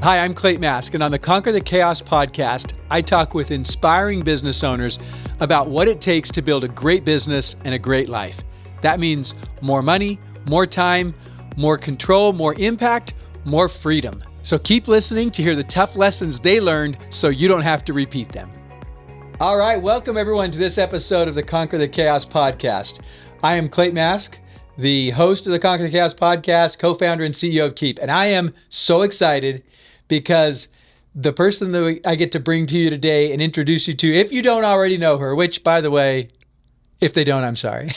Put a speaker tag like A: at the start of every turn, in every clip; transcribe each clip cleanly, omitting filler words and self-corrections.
A: Hi, I'm Clate Mask, and on the Conquer the Chaos podcast, I talk with inspiring business owners about what it takes to build a great business and a great life. That means more money, more time, more control, more impact, more freedom. So keep listening to hear the tough lessons they learned so you don't have to repeat them. All right, welcome everyone to this episode of the Conquer the Chaos podcast. I am Clate Mask, the host of the Conquer the Chaos podcast, co-founder and CEO of Keep. And I am so excited because the person that I get to bring to you today and introduce you to, if you don't already know her, which, by the way, if they don't, I'm sorry,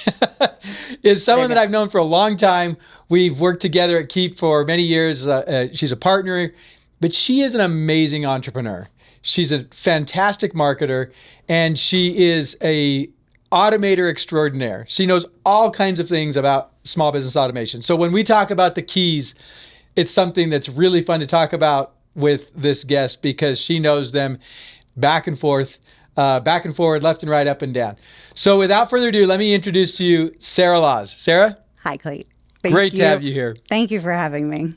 A: is someone that I've known for a long time. We've worked together at Keep for many years. She's a partner, but she is an amazing entrepreneur. She's a fantastic marketer, and she is a automator extraordinaire. She knows all kinds of things about small business automation. So when we talk about the keys, it's something that's really fun to talk about with this guest because she knows them back and forth, back and forward, left and right, up and down. So without further ado, let me introduce to you Sarah Laws. Sarah?
B: Hi, Clate.
A: Great to have you here.
B: Thank you for having me.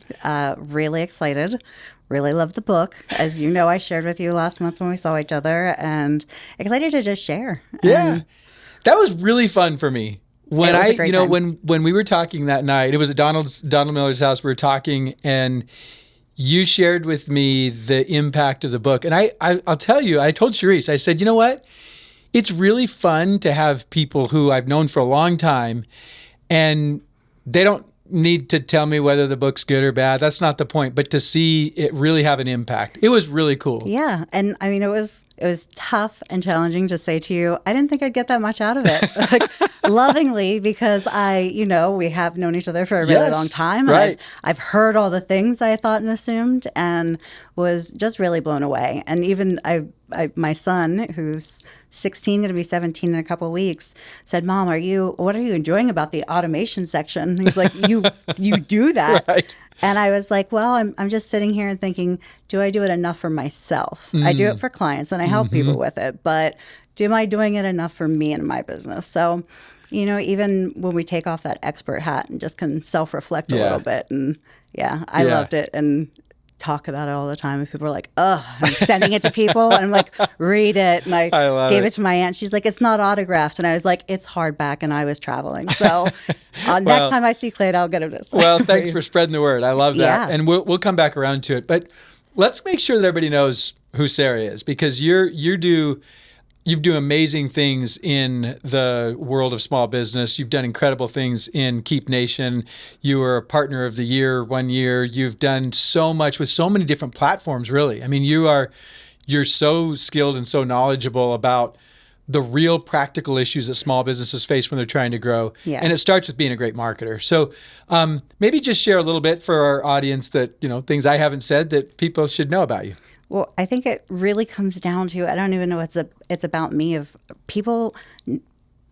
B: Really excited. Really love the book. As you know, I shared with you last month when we saw each other, and excited to just share.
A: Yeah. That was really fun for me. When
B: time.
A: when we were talking that night, it was at Donald Miller's house, we were talking, and you shared with me the impact of the book. And I'll tell you, I told Sharice, I said, you know what? It's really fun to have people who I've known for a long time, and they don't need to tell me whether the book's good or bad. That's not the point, but to see it really have an impact. It was really cool.
B: Yeah. And I mean, it was tough and challenging to say to you, I didn't think I'd get that much out of it. Like, lovingly, because we have known each other for a really long time.
A: Right.
B: And I've heard all the things I thought and assumed and was just really blown away. And even my son, who's 16, going to be 17 in a couple of weeks, said, Mom, what are you enjoying about the automation section? And he's like, you do that.
A: Right.
B: And I was like, well, I'm just sitting here and thinking, do I do it enough for myself? I do it for clients and I help people with it, but am I doing it enough for me and my business? So, even when we take off that expert hat and just can self-reflect a little bit, and I loved it and talk about it all the time. And people are like, oh, I'm sending it to people. And I'm like, read it. And I gave it to my aunt. She's like, it's not autographed. And I was like, it's hardback. And I was traveling. So next time I see Clate, I'll get him this.
A: Well, thanks for spreading the word. I love that.
B: Yeah.
A: And we'll come back around to it. But let's make sure that everybody knows who Sarah is, because you do amazing things in the world of small business. You've done incredible things in Keep Nation. You were a partner of the year one year. You've done so much with so many different platforms, really. I mean, you're so skilled and so knowledgeable about the real practical issues that small businesses face when they're trying to grow.
B: Yeah.
A: And it starts with being a great marketer. So maybe just share a little bit for our audience that, things I haven't said that people should know about you.
B: Well, I think it really comes down to, I don't even know it's about me, of people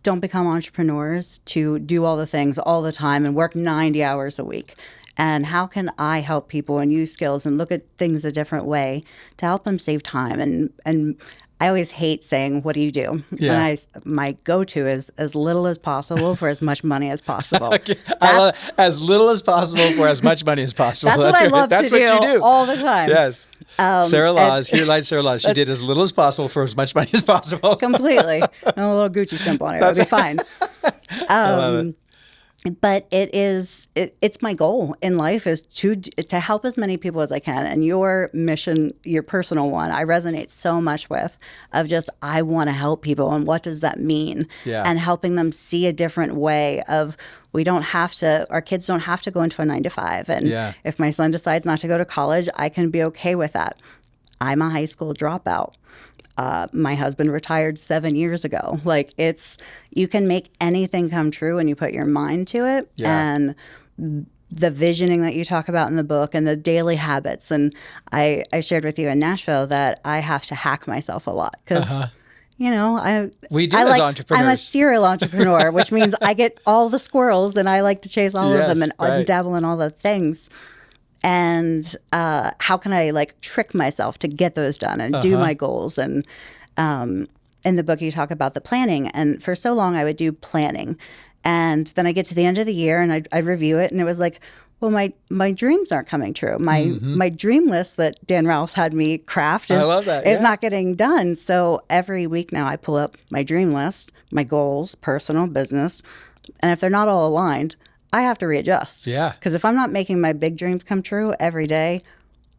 B: don't become entrepreneurs to do all the things all the time and work 90 hours a week. And how can I help people and use skills and look at things a different way to help them save time? And I always hate saying, what do you do?
A: Yeah.
B: And my go-to is as little as possible for as much money as possible.
A: Okay. I love as little as possible for as much money as possible.
B: That's what I love to do all the time.
A: Yes. Sarah Laws, here lies Sarah Laws. She did as little as possible for as much money as possible.
B: Completely. And a little Gucci stamp on it. It'll be fine.
A: I love it.
B: But it's my goal in life is to help as many people as I can. And your mission, your personal one, I resonate so much with, of just, I want to help people. And what does that mean?
A: Yeah.
B: And helping them see a different way of, our kids don't have to go into a 9-to-5. And if my son decides not to go to college, I can be okay with that. I'm a high school dropout. My husband retired 7 years ago. Like, you can make anything come true when you put your mind to it.
A: Yeah.
B: And the visioning that you talk about in the book and the daily habits. And I shared with you in Nashville that I have to hack myself a lot because,
A: we do as entrepreneurs.
B: I'm a serial entrepreneur, which means I get all the squirrels and I like to chase all of them and dabble in all the things. And how can I trick myself to get those done and do my goals? And in the book, you talk about the planning. And for so long, I would do planning. And then I get to the end of the year and I'd review it. And it was like, well, my dreams aren't coming true. My dream list that Dan Rouse had me craft
A: I love that.
B: is not getting done. So every week now I pull up my dream list, my goals, personal, business, and if they're not all aligned, I have to readjust.
A: Yeah.
B: Because if I'm not making my big dreams come true every day,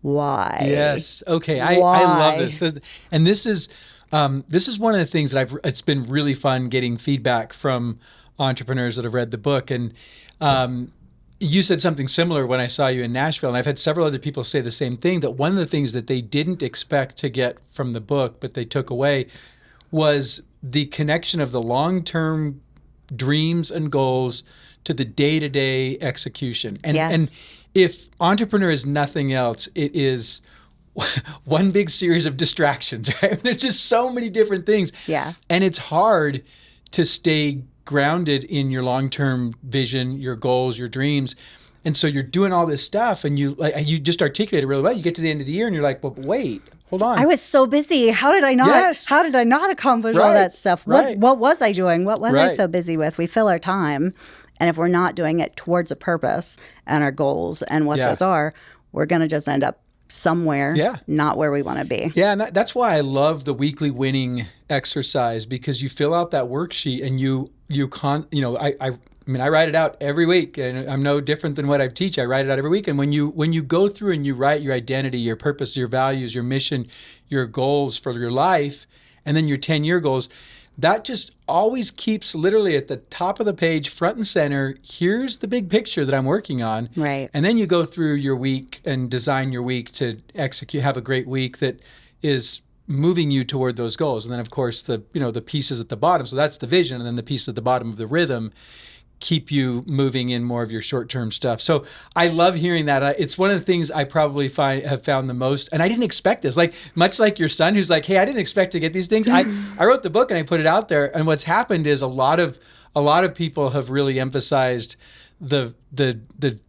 B: why?
A: Yes. Okay. I love this. And this is one of the things that it's been really fun getting feedback from entrepreneurs that have read the book. And you said something similar when I saw you in Nashville. And I've had several other people say the same thing, that one of the things that they didn't expect to get from the book, but they took away, was the connection of the long-term dreams and goals to the day-to-day execution. And if entrepreneur is nothing else, it is one big series of distractions, right? There's just so many different things.
B: Yeah.
A: And it's hard to stay grounded in your long-term vision, your goals, your dreams. And so you're doing all this stuff, and you just articulate it really well. You get to the end of the year and you're like, well, wait, hold on.
B: I was so busy. How did I not?
A: Yes.
B: How did I not accomplish all that stuff?
A: Right.
B: What was I doing? What was I
A: Right.
B: so busy with? We fill our time, and if we're not doing it towards a purpose and our goals and what those are, we're going to just end up somewhere, not where we want to be.
A: Yeah, and that's why I love the weekly winning exercise, because you fill out that worksheet and I write it out every week, and I'm no different than what I teach. I write it out every week. And when you go through and you write your identity, your purpose, your values, your mission, your goals for your life, and then your 10-year goals, that just always keeps literally at the top of the page, front and center. Here's the big picture that I'm working on.
B: Right.
A: And then you go through your week and design your week to have a great week that is moving you toward those goals. And then of course the pieces at the bottom. So that's the vision. And then the piece at the bottom of the rhythm keep you moving in more of your short-term stuff. So I love hearing that. It's one of the things I probably have found the most. And I didn't expect this. Like, much like your son, who's like, hey, I didn't expect to get these things. I wrote the book and I put it out there. And what's happened is a lot of people have really emphasized the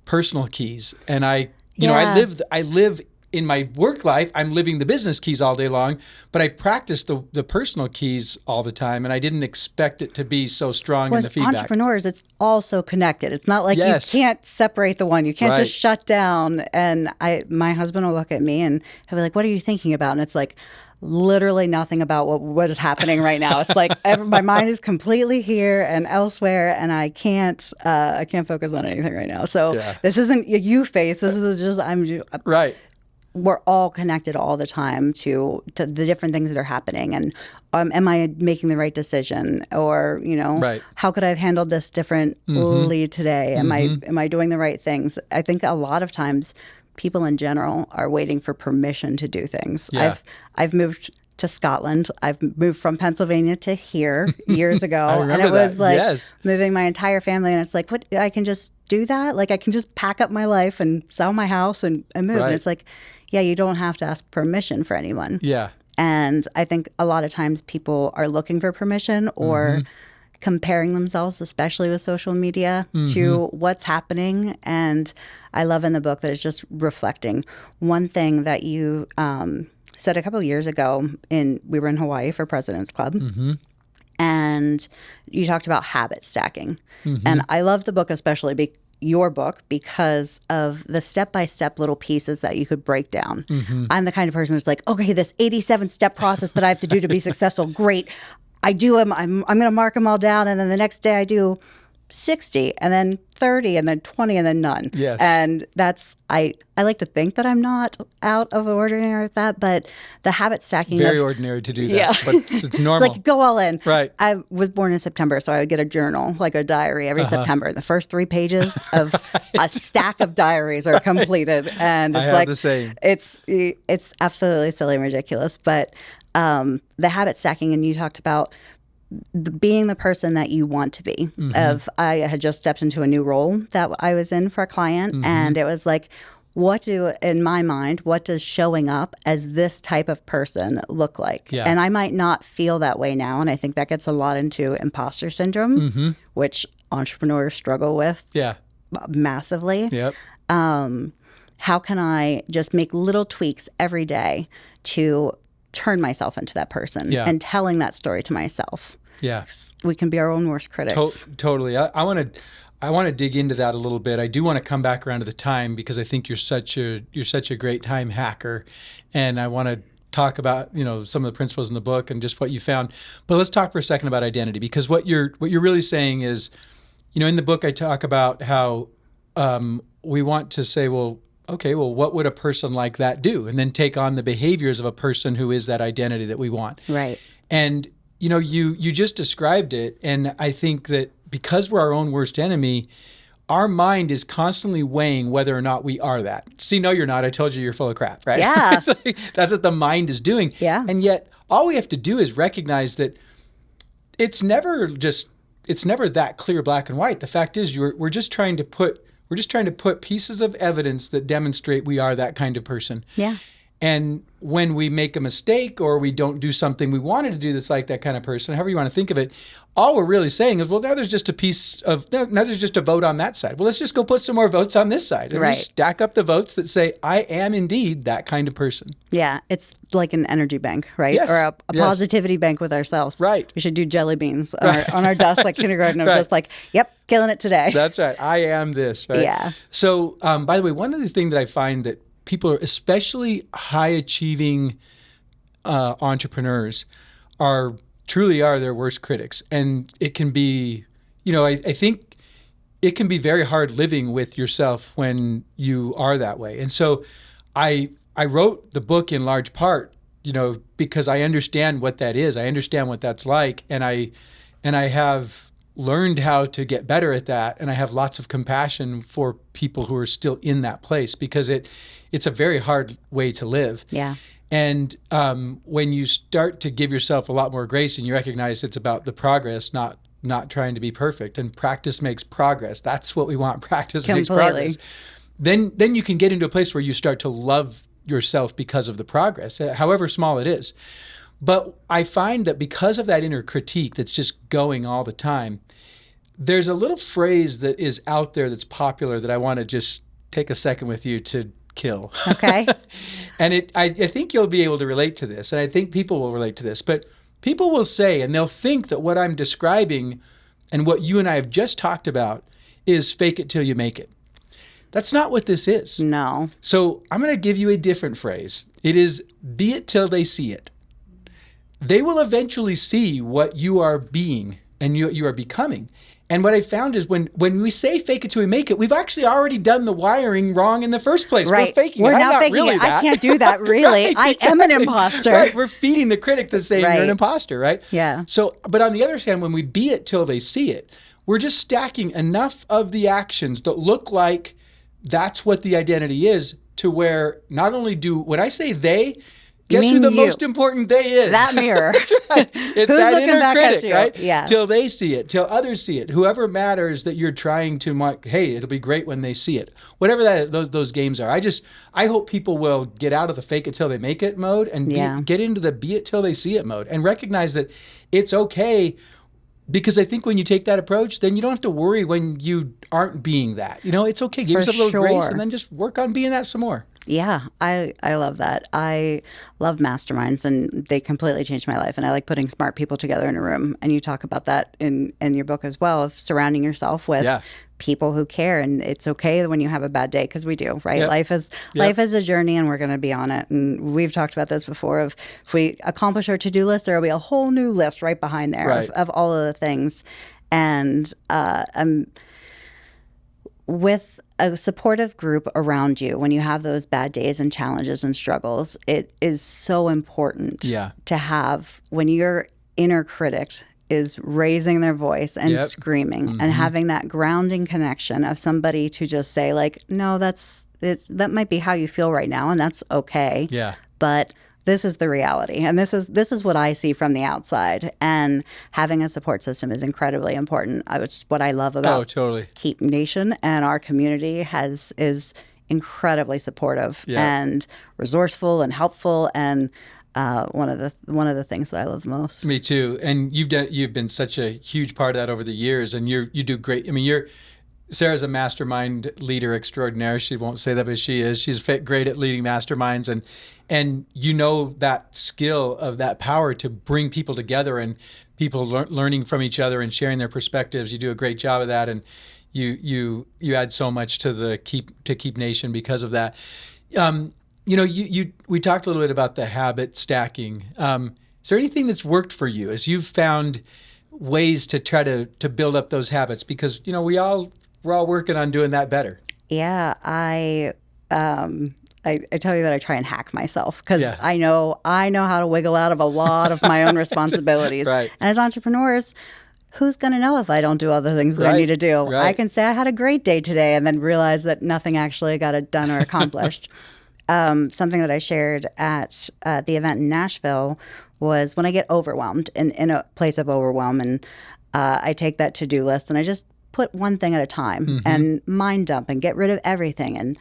A: personal keys. And I live in my work life, I'm living the business keys all day long, but I practice the personal keys all the time, and I didn't expect it to be so strong in the feedback.
B: Entrepreneurs, it's all so connected. It's not like you can't separate the one. You can't just shut down. And my husband will look at me and he'll be like, what are you thinking about? And it's like, literally nothing about what is happening right now. It's like my mind is completely here and elsewhere, and I can't focus on anything right now. So this isn't a you face. This is just right. We're all connected all the time to the different things that are happening. And am I making the right decision? Or, how could I have handled this differently today? Am I doing the right things? I think a lot of times people in general are waiting for permission to do things. Yeah. I've moved to Scotland. I've moved from Pennsylvania to here years ago.
A: And
B: it was like moving my entire family. And it's like, what? I can just do that? Like, I can just pack up my life and sell my house and move. Right. And it's like, yeah, you don't have to ask permission for anyone.
A: Yeah.
B: And I think a lot of times people are looking for permission or comparing themselves, especially with social media, to what's happening. And I love in the book that it's just reflecting. One thing that you said a couple of years ago, we were in Hawaii for President's Club, and you talked about habit stacking. And I love the book, especially your book, because of the step-by-step little pieces that you could break down. I'm the kind of person that's like, okay, this 87-step process that I have to do to be successful, great. I do them. I'm going to mark them all down, and then the next day I do 60, and then 30, and then 20, and then none.
A: Yes.
B: And that's, I like to think that I'm not out of the ordinary with that, but the habit stacking.
A: Very ordinary to do that, but it's normal.
B: It's like, go all in.
A: Right.
B: I was born in September, so I would get a journal, like a diary every September. The first 3 pages of a stack of diaries are completed. And it's like,
A: the same.
B: It's absolutely silly and ridiculous, but the habit stacking, and you talked about being the person that you want to be. I had just stepped into a new role that I was in for a client, and it was like, in my mind, what does showing up as this type of person look like? Yeah. And I might not feel that way now, and I think that gets a lot into imposter syndrome, which entrepreneurs struggle with massively.
A: Yep.
B: How can I just make little tweaks every day to turn myself into that person and telling that story to myself?
A: Yeah.
B: We can be our own worst critics.
A: Totally. I I want to dig into that a little bit. I do want to come back around to the time because I think you're such a great time hacker, and I want to talk about some of the principles in the book and just what you found. But let's talk for a second about identity, because what you're really saying is, in the book I talk about how we want to say, well, okay, well, what would a person like that do? And then take on the behaviors of a person who is that identity that we want.
B: Right.
A: And, you just described it. And I think that because we're our own worst enemy, our mind is constantly weighing whether or not we are that. See, no, you're not. I told you you're full of crap, right?
B: Yeah.
A: That's what the mind is doing.
B: Yeah.
A: And yet all we have to do is recognize that it's never that clear, black and white. The fact is we're just trying to put pieces of evidence that demonstrate we are that kind of person.
B: Yeah.
A: And when we make a mistake or we don't do something we wanted to do that's like that kind of person, however you want to think of it, all we're really saying is, well, now there's just a vote on that side. Well, let's just go put some more votes on this side. And we stack up the votes that say, I am indeed that kind of person.
B: Yeah. It's like an energy bank, right?
A: Yes.
B: Or a positivity bank with ourselves.
A: Right.
B: We should do jelly beans on our desk like kindergarten of just like, yep, killing it today.
A: That's right. I am this, right?
B: Yeah.
A: So, by the way, one of the things that I find that people are, especially high achieving entrepreneurs, truly are their worst critics. And it can be, I think it can be very hard living with yourself when you are that way. And so I wrote the book in large part, because I understand what that is. I understand what that's like. And I have learned how to get better at that. And I have lots of compassion for people who are still in that place, because it's a very hard way to live.
B: Yeah.
A: And when you start to give yourself a lot more grace and you recognize it's about the progress, not trying to be perfect, and practice makes progress. That's what we want. Practice makes progress. Then you can get into a place where you start to love yourself because of the progress, however small it is. But I find that because of that inner critique that's just going all the time, there's a little phrase that is out there that's popular that I want to just take a second with you to kill.
B: Okay.
A: And I think you'll be able to relate to this, and I think people will relate to this. But people will say, and they'll think that what I'm describing and what you and I have just talked about is fake it till you make it. That's not what this is.
B: No.
A: So I'm going to give you a different phrase. It is be it till they see it. They will eventually see what you are being and you are becoming. And what I found is when we say fake it till we make it, we've actually already done the wiring wrong in the first place.
B: Right.
A: We're faking
B: We're
A: it.
B: not faking
A: really
B: it.
A: that.
B: I can't do that, really.
A: Right,
B: I am an imposter.
A: Right. We're feeding the critic that's saying you're an imposter, right?
B: Yeah.
A: So, but on the other hand, when we be it till they see it, we're just stacking enough of the actions that look like that's what the identity is, to where not only when I say they, guess who the most important they is?
B: That mirror.
A: That's right. It's
B: Who's
A: that
B: looking
A: inner
B: back
A: critic,
B: at you?
A: right?
B: Yeah.
A: Till they see it, till others see it. Whoever matters that you're trying to, hey, it'll be great when they see it. Whatever those games are. I hope people will get out of the fake it till they make it mode and get into the be it till they see it mode, and recognize that it's okay. Because I think when you take that approach, then you don't have to worry when you aren't being that. It's okay. Give yourself a little grace and then just work on being that some more.
B: Yeah, I love that. I love masterminds, and they completely changed my life. And I like putting smart people together in a room. And you talk about that in your book as well, of surrounding yourself with people who care. And it's okay when you have a bad day, because we do, right? Yep. Life is a journey, and we're going to be on it. And we've talked about this before, of if we accomplish our to-do list, there will be a whole new list right behind there of all of the things. And with a supportive group around you, when you have those bad days and challenges and struggles, it is so important to have, when your inner critic is raising their voice and screaming, and having that grounding connection of somebody to just say, like, no, that might be how you feel right now, and that's okay. Yeah. But this is the reality, and this is what I see from the outside. And having a support system is incredibly important. It's what I love about Keep Nation, and our community is incredibly supportive and resourceful and helpful, and one of the things that I love most.
A: Me too. And you've been such a huge part of that over the years, and you do great. I mean, Sarah's a mastermind leader extraordinaire. She won't say that, but she is. She's great at leading masterminds, and that skill of that power to bring people together and people learning from each other and sharing their perspectives. You do a great job of that, and you add so much to the Keep Nation because of that. We talked a little bit about the habit stacking. Is there anything that's worked for you as you've found ways to try to build up those habits? Because we're all working on doing that better.
B: Yeah, I tell you that I try and hack myself because
A: Yeah.
B: I know how to wiggle out of a lot of my own responsibilities.
A: Right.
B: And as entrepreneurs, who's going to know if I don't do all the things that I need to do?
A: Right.
B: I can say I had a great day today and then realize that nothing actually got it done or accomplished. Something that I shared at the event in Nashville was when I get overwhelmed in a place of overwhelm, and I take that to-do list and I just put one thing at a time and mind dump and get rid of everything and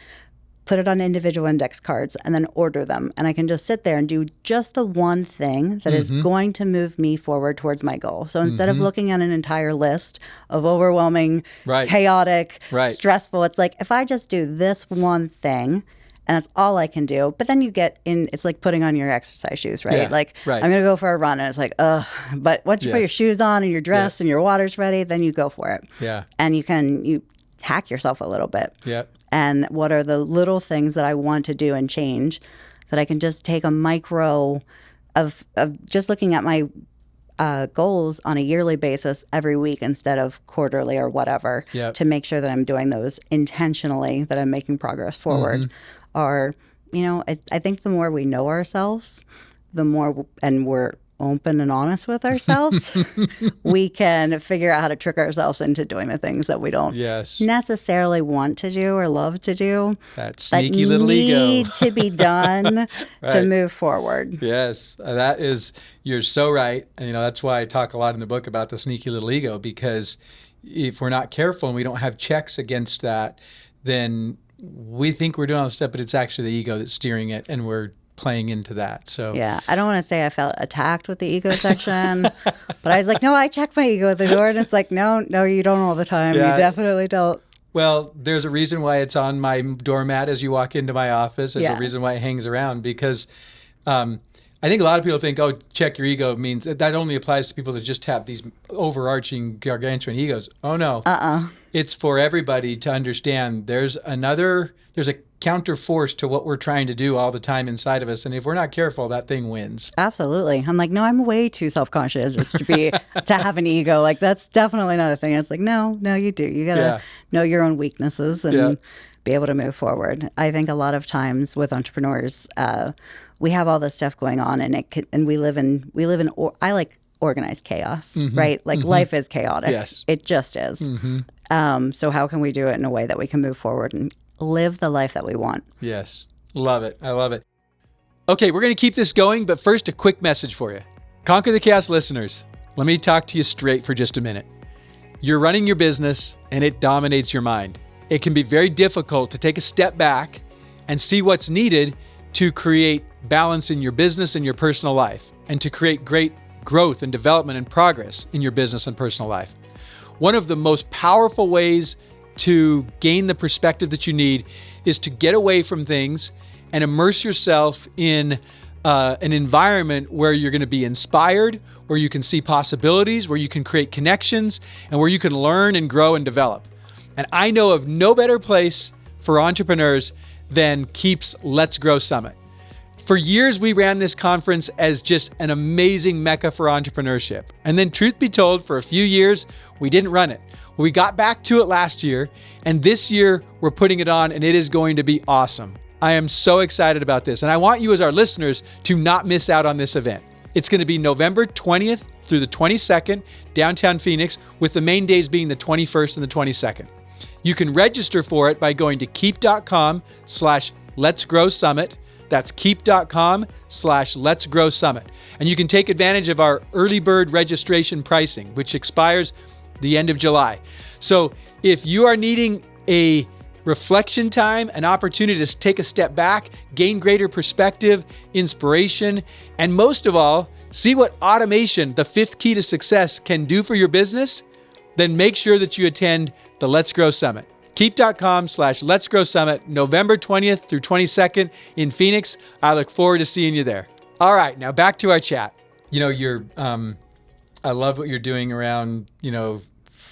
B: put it on individual index cards and then order them. And I can just sit there and do just the one thing that is going to move me forward towards my goal. So instead of looking at an entire list of overwhelming, chaotic, stressful, it's like if I just do this one thing and that's all I can do. But then you get in, it's like putting on your exercise shoes, right? I'm going to go for a run and it's like, ugh. But once you put your shoes on and you're dressed and your water's ready, then you go for it.
A: Yeah.
B: And you hack yourself a little bit.
A: Yeah.
B: And what are the little things that I want to do and change so that I can just take a micro of just looking at my goals on a yearly basis every week instead of quarterly or whatever to make sure that I'm doing those intentionally, that I'm making progress forward. Or, I think the more we know ourselves, the more, and we're open and honest with ourselves, we can figure out how to trick ourselves into doing the things that we don't necessarily want to do or love to do.
A: That sneaky little ego.
B: Need to be done to move forward.
A: Yes, you're so right. And, that's why I talk a lot in the book about the sneaky little ego, because if we're not careful and we don't have checks against that, then we think we're doing all this stuff, but it's actually the ego that's steering it, and we're playing into that. So
B: yeah, I don't want to say I felt attacked with the ego section, but I was like, no, I check my ego at the door, and it's like, no, you don't all the time. You definitely don't.
A: Well, there's a reason why it's on my doormat as you walk into my office. There's a reason why it hangs around, because I think a lot of people think, check your ego means that only applies to people that just have these overarching gargantuan egos. Oh, no. It's for everybody to understand there's a counter force to what we're trying to do all the time inside of us. And if we're not careful, that thing wins.
B: Absolutely. I'm like, no, I'm way too self-conscious just to have an ego. Like, that's definitely not a thing. It's like, no, you do. You got to know your own weaknesses and be able to move forward. I think a lot of times with entrepreneurs, we have all this stuff going on, and we live in I like organized chaos, right? Like life is chaotic.
A: Yes.
B: It just is. So how can we do it in a way that we can move forward and live the life that we want?
A: Yes. Love it. I love it. Okay, we're going to keep this going, but first, a quick message for you. Conquer the Chaos listeners, let me talk to you straight for just a minute. You're running your business, and it dominates your mind. It can be very difficult to take a step back and see what's needed to create balance in your business and your personal life, and to create great growth and development and progress in your business and personal life. One of the most powerful ways to gain the perspective that you need is to get away from things and immerse yourself in an environment where you're going to be inspired, where you can see possibilities, where you can create connections, and where you can learn and grow and develop. And I know of no better place for entrepreneurs than Keep's Let's Grow Summit. For years, we ran this conference as just an amazing mecca for entrepreneurship. And then, truth be told, for a few years, we didn't run it. We got back to it last year, and this year, we're putting it on, and it is going to be awesome. I am so excited about this, and I want you as our listeners to not miss out on this event. It's going to be November 20th through the 22nd, downtown Phoenix, with the main days being the 21st and the 22nd. You can register for it by going to keep.com/letsgrowsummit. That's keep.com/letsgrowsummit. And you can take advantage of our early bird registration pricing, which expires the end of July. So if you are needing a reflection time, an opportunity to take a step back, gain greater perspective, inspiration, and most of all, see what automation, the fifth key to success, can do for your business, then make sure that you attend the Let's Grow Summit. Keep.com/Let's Grow Summit, November 20th through 22nd in Phoenix. I look forward to seeing you there. All right, now back to our chat. I love what you're doing around,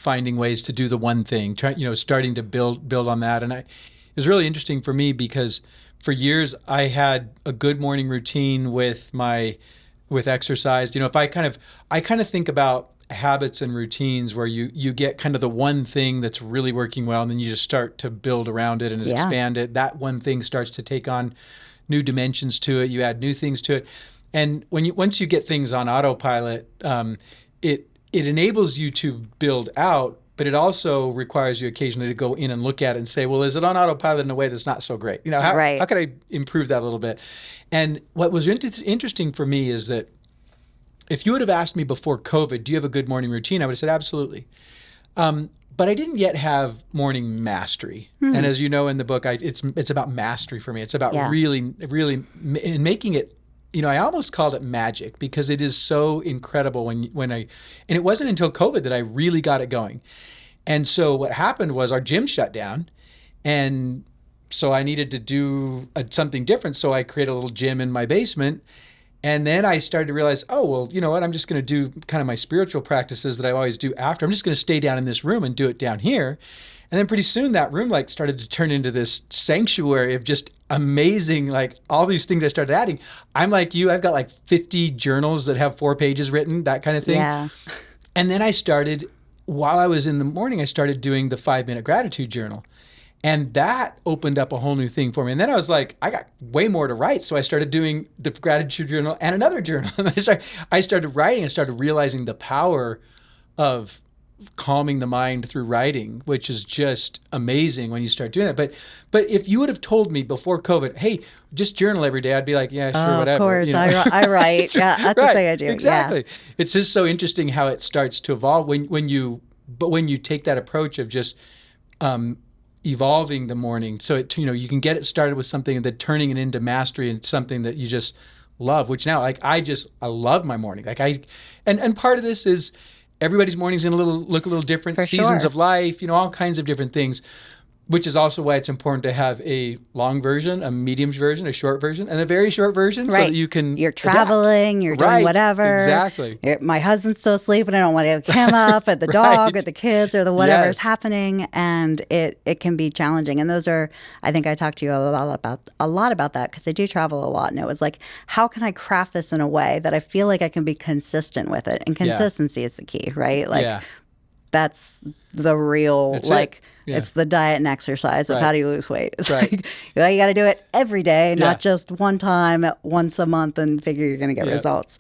A: finding ways to do the one thing, starting to build on that. And it was really interesting for me because for years I had a good morning routine with exercise. If I kind of think about habits and routines where you get kind of the one thing that's really working well, and then you just start to build around it and expand it. That one thing starts to take on new dimensions to it. You add new things to it. And once you get things on autopilot, it enables you to build out, but it also requires you occasionally to go in and look at it and say, well, is it on autopilot in a way that's not so great? How could I improve that a little bit? And what was interesting for me is that if you would have asked me before COVID, do you have a good morning routine? I would have said absolutely. But I didn't yet have morning mastery. And as you know in the book, it's about mastery for me. It's about really, really making it. I almost called it magic because it is so incredible and it wasn't until COVID that I really got it going. And so what happened was our gym shut down, and so I needed to do something different. So I created a little gym in my basement, and then I started to realize, oh, well, you know what? I'm just going to do kind of my spiritual practices that I always do after. I'm just going to stay down in this room and do it down here. And then pretty soon that room started to turn into this sanctuary of just amazing, all these things I started adding. I'm like you, I've got 50 journals that have 4 pages written, that kind of thing.
B: Yeah.
A: And then I started, while I was in the morning, I started doing the 5-minute gratitude journal. And that opened up a whole new thing for me. And then I was like, I got way more to write. So I started doing the gratitude journal and another journal. And I started writing and started realizing the power of calming the mind through writing, which is just amazing when you start doing that. But if you would have told me before COVID, hey, just journal every day, I'd be like, yeah, sure, whatever.
B: Of course, I write. Yeah, that's the thing I do.
A: Exactly.
B: Yeah.
A: It's just so interesting how it starts to evolve when you take that approach of just evolving the morning. So you can get it started with something and then turning it into mastery and something that you just love. Which now, I love my morning. And part of this is, everybody's morning's going to look a little different.
B: For
A: Seasons
B: sure.
A: of life, all kinds of different things, which is also why it's important to have a long version, a medium version, a short version, and a very short version so that you can
B: You're traveling,
A: adapt.
B: You're doing whatever.
A: Exactly.
B: My husband's still asleep and I don't want to wake him up, or the dog or the kids or the whatever's happening. And it can be challenging. And those are, I think I talked to you a lot about that because I do travel a lot. And it was like, how can I craft this in a way that I feel like I can be consistent with it? And consistency is the key, right? That's the real, it's the diet and exercise of how do you lose weight. It's you got to do it every day, not just one time, once a month, and figure you're going to get results.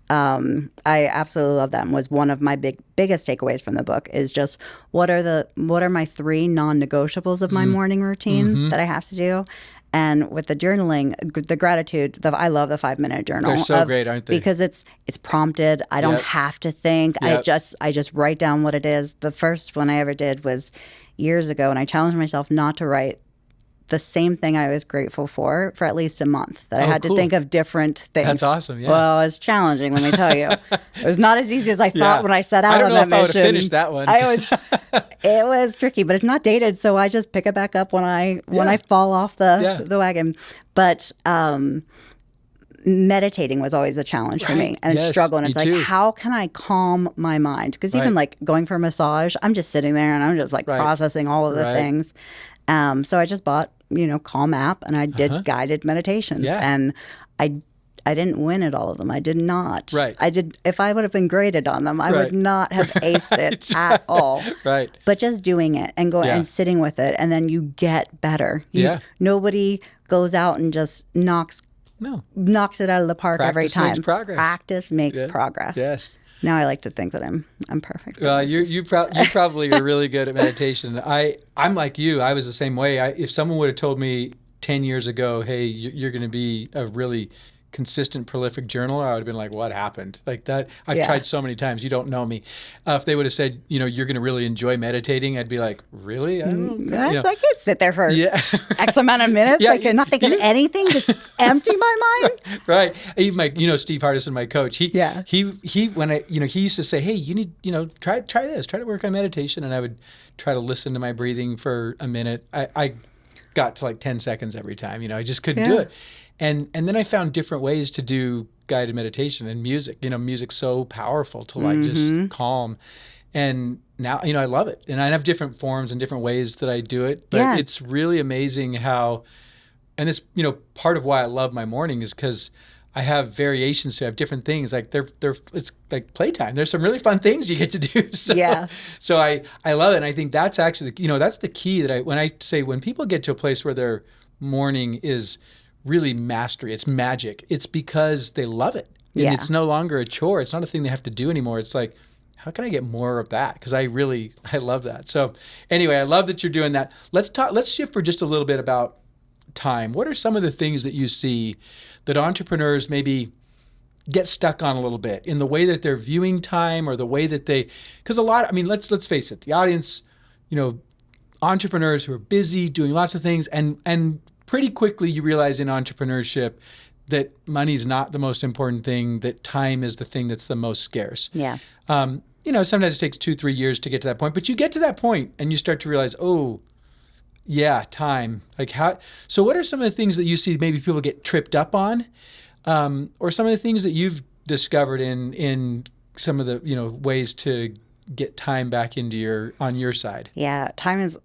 B: I absolutely love that. And was one of my biggest takeaways from the book is just what are my 3 non-negotiables of my morning routine that I have to do. And with the journaling, the gratitude, I love the 5-minute journal.
A: They're so great, aren't they?
B: Because it's prompted. I don't have to think. I just write down what it is. The first one I ever did was years ago, and I challenged myself not to write the same thing I was grateful for at least a month. That I had to think of different things.
A: That's awesome. Yeah.
B: Well, it's challenging, let me tell you. It was not as easy as I thought when I set out on that mission.
A: I don't know if I would have finished that one.
B: It was tricky, but it's not dated, so I just pick it back up when I fall off the wagon. But meditating was always a challenge for me and a struggle. And it's how can I calm my mind? Because even going for a massage, I'm just sitting there and I'm just processing all of the things. So I just bought, Calm app, and I did guided meditations. And I didn't win at all of them. I did not. I did. If I would have been graded on them, I would not have aced it at all. But just doing it and going and sitting with it, and then you get better. Nobody goes out and just knocks it out of the park every time. Practice makes progress.
A: Yes.
B: Now I like to think that I'm perfect.
A: Well, you probably are really good at meditation. I'm like you. I was the same way. If someone would have told me 10 years ago, hey, you're going to be a really consistent, prolific journaler, I would have been like, what happened? Like that. I've tried so many times. You don't know me. If they would have said, you're going to really enjoy meditating, I'd be like, really? I don't.
B: I could sit there for X amount of minutes. I could not think of anything. Just empty my mind.
A: Even Steve Hardison, my coach. He used to say, hey, you need, try this. Try to work on meditation, and I would try to listen to my breathing for a minute. I got to 10 seconds every time. I just couldn't do it. And then I found different ways to do guided meditation and music. Music's so powerful to just calm. And now, I love it. And I have different forms and different ways that I do it. But
B: Yeah.
A: it's really amazing how, and this, part of why I love my morning is because I have variations. So I have different things. Like it's like playtime. There's some really fun things you get to do. So,
B: Yeah.
A: so I love it. And I think that's actually, that's the key that when people get to a place where their morning is really mastery, it's magic. It's because they love it. And
B: Yeah.
A: it's no longer a chore. It's not a thing they have to do anymore. It's like, how can I get more of that? Because I love that. So anyway, I love that you're doing that. Let's shift for just a little bit about time. What are some of the things that you see that entrepreneurs maybe get stuck on a little bit in the way that they're viewing time, or the way that because let's face it, the audience, entrepreneurs who are busy doing lots of things, and pretty quickly you realize in entrepreneurship that money's not the most important thing, that time is the thing that's the most scarce.
B: Yeah.
A: Sometimes it takes 2-3 years to get to that point, but you get to that point and you start to realize, oh, yeah, time. So what are some of the things that you see maybe people get tripped up on, or some of the things that you've discovered in some of the, ways to get time back on your side?
B: Yeah. Time has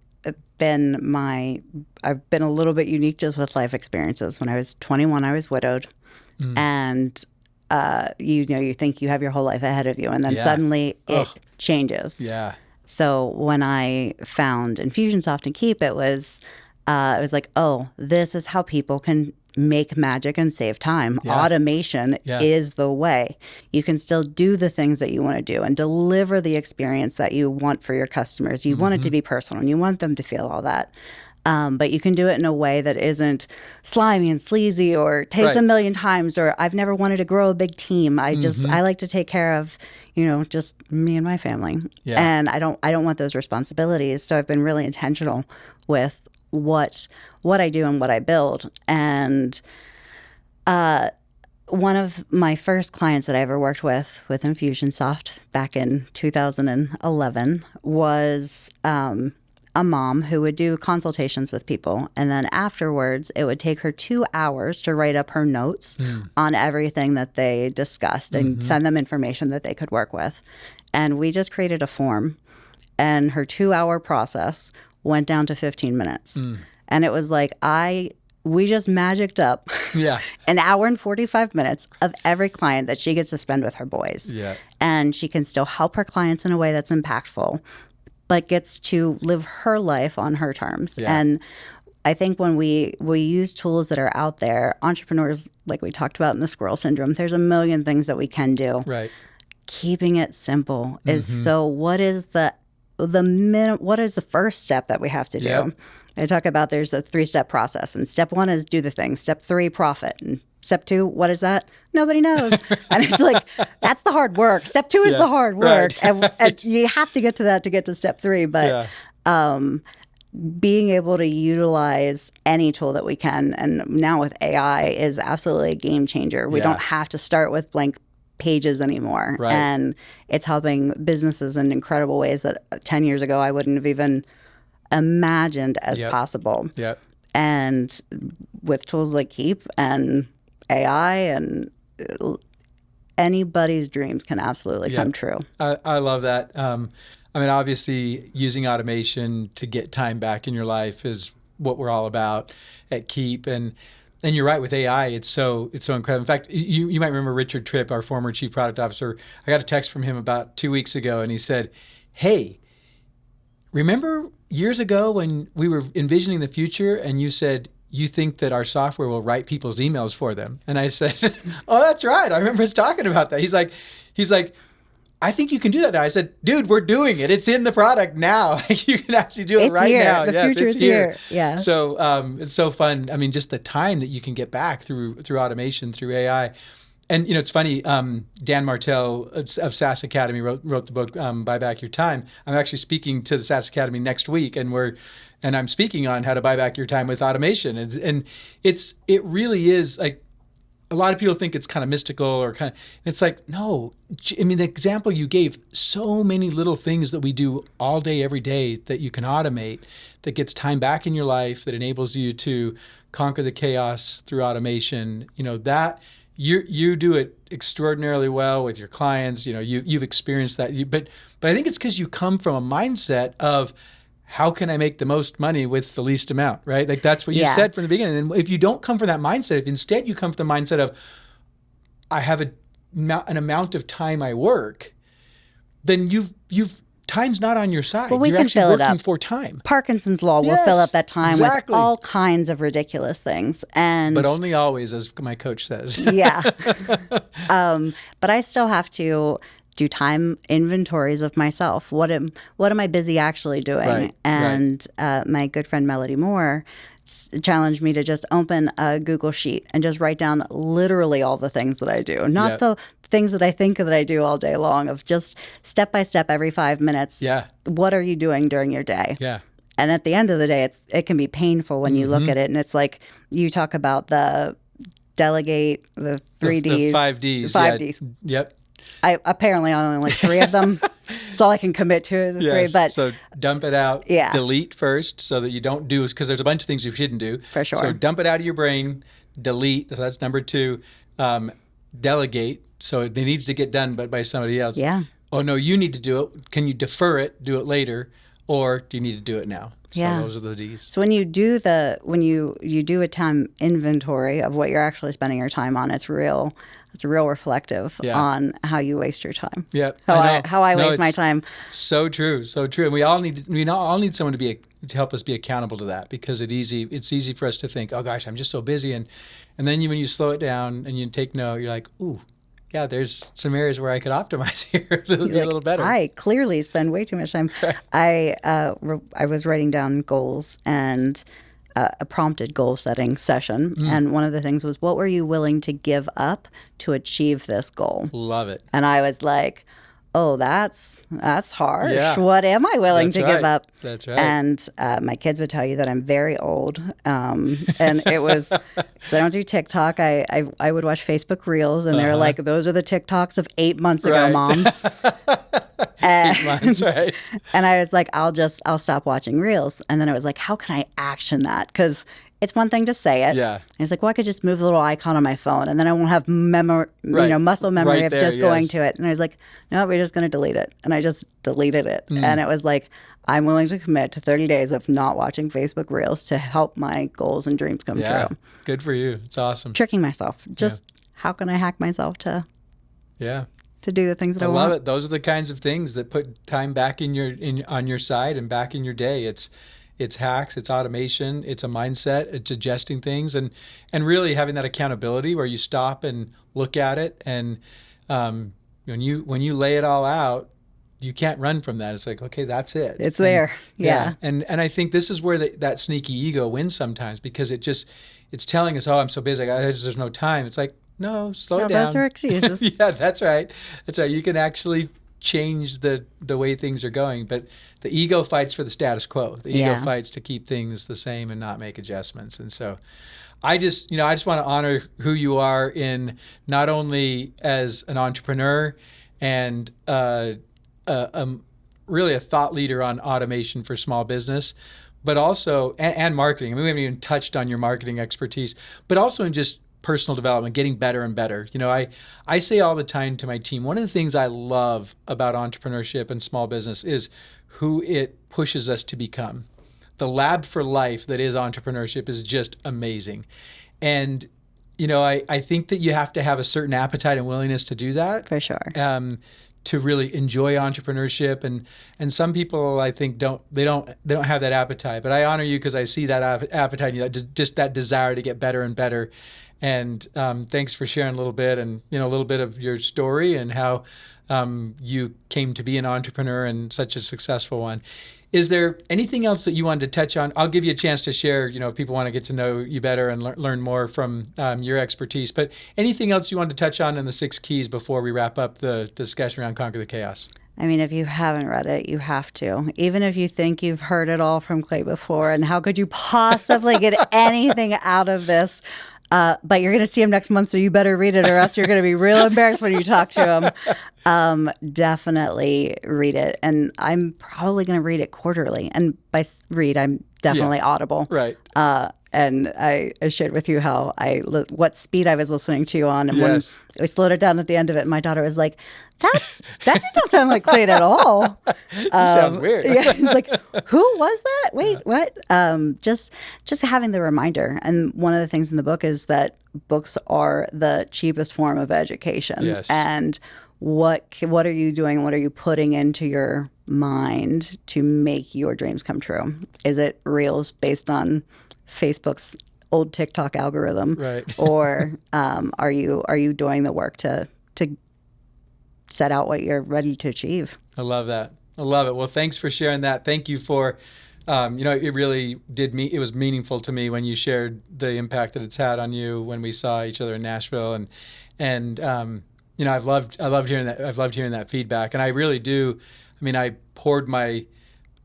B: I've been a little bit unique just with life experiences. When I was 21, I was widowed, and you think you have your whole life ahead of you, and then suddenly it changes.
A: Yeah.
B: So when I found Infusionsoft and Keep, it was like, oh, this is how people can make magic and save time.
A: Yeah.
B: Automation is the way. You can still do the things that you want to do and deliver the experience that you want for your customers. You want it to be personal, and you want them to feel all that. But you can do it in a way that isn't slimy and sleazy, or takes a million times, or I've never wanted to grow a big team. I like to take care of, just me and my family.
A: Yeah.
B: And I don't want those responsibilities. So I've been really intentional with what I do and what I build. And one of my first clients that I ever worked with Infusionsoft back in 2011 was a mom who would do consultations with people. And then afterwards, it would take her 2 hours to write up her notes on everything that they discussed and send them information that they could work with. And we just created a form, and her 2-hour process went down to 15 minutes. And it was like, we just magicked up an hour and 45 minutes of every client that she gets to spend with her boys.
A: Yeah.
B: And she can still help her clients in a way that's impactful, but gets to live her life on her terms.
A: Yeah.
B: And I think when we use tools that are out there, entrepreneurs, like we talked about in the squirrel syndrome, there's a million things that we can do.
A: Right.
B: Keeping it simple is so. What is what is the first step that we have to do?
A: Yep.
B: I talk about there's a 3-step process, and step 1 is do the thing. Step 3, profit. And step 2, what is that? Nobody knows. And it's like, that's the hard work. Step 2 is the hard work.
A: Right.
B: And you have to get to that to get to step 3. But being able to utilize any tool that we can, and now with AI, is absolutely a game changer. We don't have to start with blank pages anymore.
A: Right.
B: And it's helping businesses in incredible ways that 10 years ago I wouldn't have even imagined as possible.
A: Yep.
B: And with tools like Keep and AI, and anybody's dreams can absolutely come true.
A: I love that. Obviously, using automation to get time back in your life is what we're all about at Keep. And you're right, with AI, it's so incredible. In fact, you might remember Richard Tripp, our former chief product officer. I got a text from him about 2 weeks ago, and he said, "Hey, remember years ago when we were envisioning the future and you said you think that our software will write people's emails for them?" And I said, "Oh, that's right. I remember us talking about that." He's like, "I think you can do that now." I said, "Dude, we're doing it. It's in the product now. You can actually do it right now."
B: The future is here. Yeah.
A: So it's so fun. Just the time that you can get back through automation, through AI. And it's funny. Dan Martell of SaaS Academy wrote the book "Buy Back Your Time." I'm actually speaking to the SaaS Academy next week, and I'm speaking on how to buy back your time with automation. And it really is like, a lot of people think it's kind of mystical, or it's like, no. The example you gave, so many little things that we do all day, every day, that you can automate, that gets time back in your life, that enables you to conquer the chaos through automation. That you do it extraordinarily well with your clients. You've experienced that. But I think it's because you come from a mindset of how can I make the most money with the least amount, right? Like that's what you said from the beginning. And if you don't come from that mindset, if instead you come from the mindset of I have an amount of time I work, then you've time's not on your side.
B: Well, we
A: You're
B: can
A: actually
B: fill it
A: working
B: up.
A: for time.
B: Parkinson's law will fill up that time
A: exactly.
B: with all kinds of ridiculous things,
A: but only always, as my coach says.
B: Yeah. But I still have to do time inventories of myself. What am I busy actually doing?
A: Right,
B: and my good friend Melody Moore challenged me to just open a Google sheet and just write down literally all the things that I do, not the things that I think that I do all day long, of just step by step every 5 minutes.
A: Yeah. What
B: are you doing during your day?
A: Yeah.
B: And at the end of the day, it can be painful when you look at it. And it's like you talk about the delegate, the 3 Ds.
A: The 5 Ds.
B: 5 Ds.
A: Yep.
B: I apparently only like 3 of them. That's all I can commit to, the 3. But
A: so dump it out. Delete first so that you don't do, because there's a bunch of things you shouldn't do.
B: For sure.
A: So dump it out of your brain. Delete. So that's number 2. Delegate. So it needs to get done by somebody else.
B: Yeah.
A: Oh, no, you need to do it. Can you defer it, do it later, or do you need to do it now? So those are the Ds.
B: So when you do you do a time inventory of what you're actually spending your time on, it's real reflective on how you waste your time.
A: Yeah.
B: How I waste my time.
A: So true. So true. And we all need someone to help us be accountable to that, because it's easy for us to think, oh gosh, I'm just so busy, and then when you slow it down and you take note, you're like, ooh, yeah, there's some areas where I could optimize here a little better.
B: I clearly spend way too much time. I was writing down goals and a prompted goal setting session. And one of the things was, what were you willing to give up to achieve this goal?
A: Love it.
B: And I was like, oh, that's harsh.
A: Yeah.
B: What am I willing to give up?
A: That's right.
B: And my kids would tell you that I'm very old. And it was, because I don't do TikTok. I would watch Facebook Reels, and they're like, those are the TikToks of 8 months ago, Mom.
A: 8 months, right.
B: And I was like, I'll stop watching Reels. And then I was like, how can I action that? Because it's one thing to say it.
A: Yeah.
B: And it's like, well, I could just move the little icon on my phone, and then I won't have muscle memory of just going to it. And I was like, no, we're just going to delete it. And I just deleted it. And it was like, I'm willing to commit to 30 days of not watching Facebook Reels to help my goals and dreams come true.
A: Good for you. It's awesome.
B: Tricking myself. Just how can I hack myself to do the things that I want?
A: I love it. Those are the kinds of things that put time back on your side and back in your day. It's hacks, it's automation, it's a mindset, it's adjusting things, and really having that accountability where you stop and look at it, and when you lay it all out, you can't run from that. It's like, okay, that's it.
B: It's there. Yeah.
A: And I think this is where that sneaky ego wins sometimes, because it's telling us, oh, I'm so busy, there's no time. It's like, no, slow down.
B: Those are excuses.
A: Yeah, that's right. That's right. You can actually change the way things are going, but the ego fights for the status quo. The ego fights to keep things the same and not make adjustments. And so I just want to honor who you are, in not only as an entrepreneur and really a thought leader on automation for small business, but also and marketing. I mean, we haven't even touched on your marketing expertise, but also in just personal development, getting better and better. I say all the time to my team, one of the things I love about entrepreneurship and small business is who it pushes us to become. The lab for life that is entrepreneurship is just amazing. And, I think that you have to have a certain appetite and willingness to do that.
B: For sure.
A: To really enjoy entrepreneurship, and some people, I think, don't have that appetite. But I honor you because I see that appetite in you, just that desire to get better and better. And thanks for sharing a little bit, and a little bit of your story and how you came to be an entrepreneur and such a successful one. Is there anything else that you wanted to touch on? I'll give you a chance to share, if people want to get to know you better and learn more from your expertise. But anything else you wanted to touch on in the 6 keys before we wrap up the discussion around Conquer the Chaos?
B: I mean, if you haven't read it, you have to. Even if you think you've heard it all from Clate before, and how could you possibly get anything out of this? But you're going to see him next month, so you better read it, or else you're going to be real embarrassed when you talk to him. Definitely read it. And I'm probably going to read it quarterly. And by read, I'm definitely Audible.
A: Right.
B: And I shared with you how what speed I was listening to you on. And when we slowed it down at the end of it, my daughter was like, that did not sound like Clate at all.
A: Sounds weird.
B: Yeah, he's like, who was that? Wait, what? Just having the reminder. And one of the things in the book is that books are the cheapest form of education.
A: Yes.
B: And what are you doing? What are you putting into your mind to make your dreams come true? Is it reels based on Facebook's old TikTok algorithm,
A: right?
B: Or are you doing the work to set out what you're ready to achieve?
A: I love that. I love it. Well, thanks for sharing that. Thank you for, it really it was meaningful to me when you shared the impact that it's had on you when we saw each other in Nashville, and I've loved hearing that. I've loved hearing that feedback, and I really do. I mean, I poured my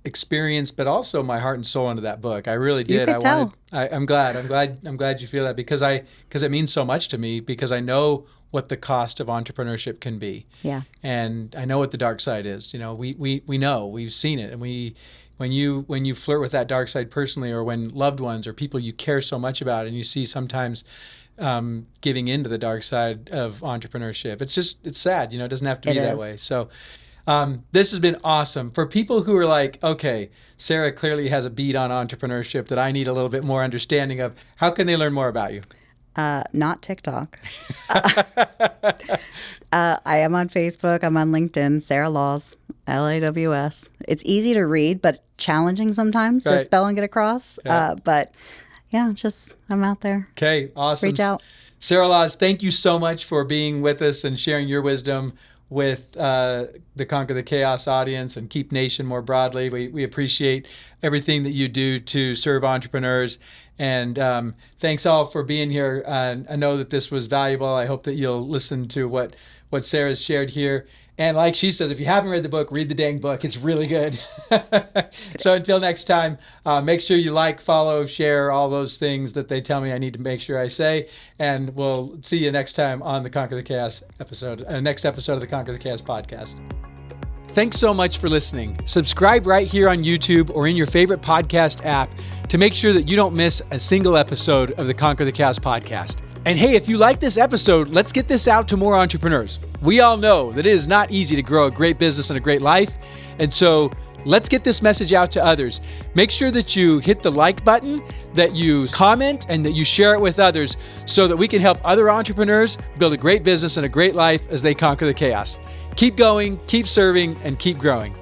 A: experience, but also my heart and soul into that book. I really did. I'm glad you feel that because it means so much to me, because I know what the cost of entrepreneurship can be.
B: Yeah.
A: And I know what the dark side is. We know, we've seen it. And when you flirt with that dark side personally, or when loved ones or people you care so much about, and you see sometimes giving into the dark side of entrepreneurship, it's sad. It doesn't have to be that way. So this has been awesome. For people who are like, okay, Sarah clearly has a beat on entrepreneurship that I need a little bit more understanding of, how can they learn more about you?
B: Not TikTok. I am on Facebook. I'm on LinkedIn. Sarah Laws, Laws. It's easy to read, but challenging sometimes to spell and get across.
A: Yeah.
B: But yeah, I'm out there.
A: Okay, awesome.
B: Reach out.
A: Sarah Laws, thank you so much for being with us and sharing your wisdom with the Conquer the Chaos audience and Keep Nation more broadly. We appreciate everything that you do to serve entrepreneurs. And thanks all for being here. I know that this was valuable. I hope that you'll listen to what Sarah's shared here. And like she says, if you haven't read the book, read the dang book. It's really good. So until next time, make sure you like, follow, share, all those things that they tell me I need to make sure I say. And we'll see you next time on the Conquer the Chaos episode, next episode of the Conquer the Chaos podcast. Thanks so much for listening. Subscribe right here on YouTube or in your favorite podcast app to make sure that you don't miss a single episode of the Conquer the Chaos podcast. And hey, if you like this episode, let's get this out to more entrepreneurs. We all know that it is not easy to grow a great business and a great life. And so let's get this message out to others. Make sure that you hit the like button, that you comment, and that you share it with others so that we can help other entrepreneurs build a great business and a great life as they conquer the chaos. Keep going, keep serving, and keep growing.